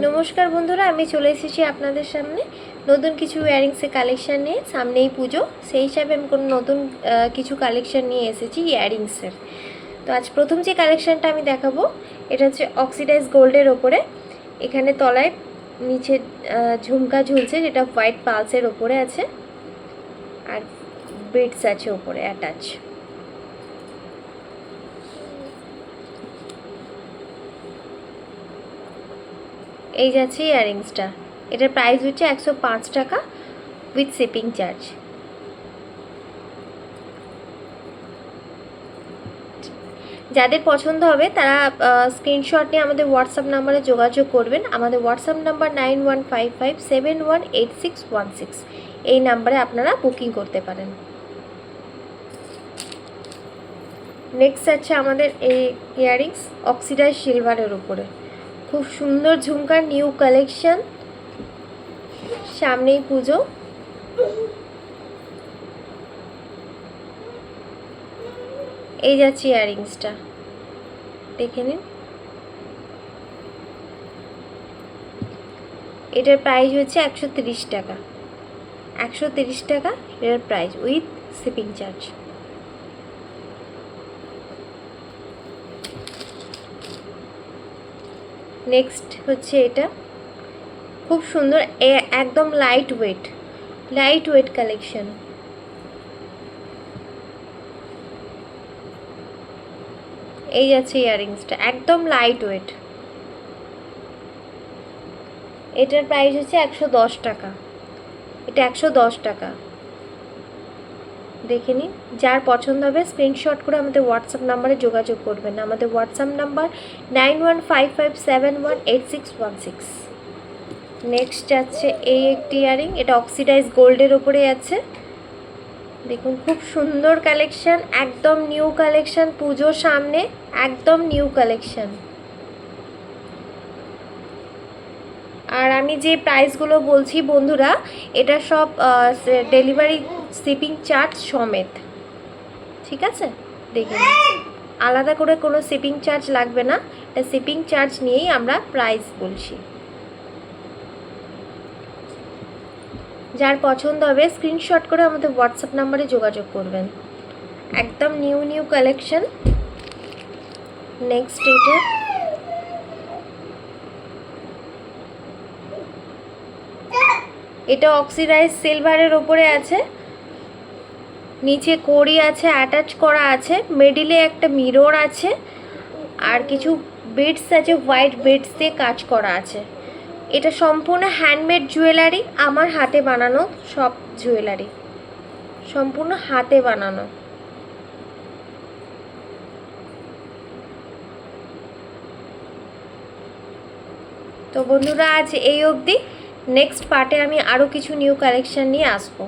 নমস্কার বন্ধুরা, আমি চলে এসেছি আপনাদের সামনে নতুন কিছু ইয়ারিংসের কালেকশান নিয়ে। সামনেই পুজো, সেই হিসাবে আমি কোনো নতুন কিছু কালেকশান নিয়ে এসেছি ইয়ারিংসের। তো আজ প্রথম যে কালেকশানটা আমি দেখাবো, এটা হচ্ছে অক্সিডাইজ গোল্ডের ওপরে। এখানে তলায় নিচে ঝুমকা ঝুলছে, যেটা হোয়াইট পালসের ওপরে আছে, আর বিটস আছে ওপরে অ্যাটাচ। এই যাচ্ছে ইয়ারিংসটা। এটার প্রাইস হচ্ছে 105 টাকা উইথ শিপিং চার্জ। যাদের পছন্দ হবে তারা স্ক্রিনশট নিয়ে আমাদের হোয়াটসঅ্যাপ নাম্বারে যোগাযোগ করবেন। আমাদের হোয়াটসঅ্যাপ নাম্বার 9155718616। এই নাম্বারে আপনারা বুকিং করতে পারেন। নেক্সট আছে আমাদের এই ইয়ারিংস অক্সিডাইজ সিলভারের উপরে, খুব সুন্দর ঝুমকার নিউ কালেকশন। সামনেই পুজো। এই যাচ্ছে ইয়ারিংসটা, দেখে নিন। এটার প্রাইস হচ্ছে 130 টাকা। 130 টাকা এটার price with shipping charge. Next হচ্ছে এটা, খুব সুন্দর, একদম লাইট ওয়েট কালেকশন। এই যাচ্ছে ইয়ারিংসটা, একদম লাইট ওয়েট। এটার প্রাইস হচ্ছে 110 টাকা। এটা 110 টাকা। দেখে নিন, যার পছন্দ হবে স্ক্রিনশট করে আমাদের হোয়াটসঅ্যাপ নাম্বারে যোগাযোগ করবেন। আমাদের হোয়াটসঅ্যাপ নাম্বার 9155718616। নেক্সট আছে এই একটি ইয়ারিং, এটা অক্সিডাইজ গোল্ডের ওপরে আছে। দেখুন, খুব সুন্দর কালেকশন, একদম নিউ কালেকশন, পুজোর সামনে একদম নিউ কালেকশন। আর আমি যে প্রাইসগুলো বলছি বন্ধুরা, এটা সব ডেলিভারি শিপিং চার্জ সমেত, ঠিক আছে? দেখুন, আলাদা করে কোনো শিপিং চার্জ লাগবে না, এটা শিপিং চার্জ নিয়েই আমরা প্রাইস বলছি। যার পছন্দ হবে স্ক্রিনশট করে আমাদের হোয়াটসঅ্যাপ নাম্বারে যোগাযোগ করবেন। একদম নিউ কালেকশন। নেক্সট এটা অক্সিডাইজ সিলভারের ওপরে আছে, নিচে কড়ি আছে, অ্যাটাচ করা আছে, মিডিলে একটা মিরর আছে, আর কিছু বিটস আছে, হোয়াইট বিটস দিয়ে কাজ করা আছে। এটা সম্পূর্ণ হ্যান্ডমেড জুয়েলারি, আমার হাতে বানানো সব জুয়েলারি, সম্পূর্ণ হাতে বানানো। তো বন্ধুরা, আজ এই অবধি। নেক্সট পার্টে আমি আরও কিছু নিউ কালেকশন নিয়ে আসবো।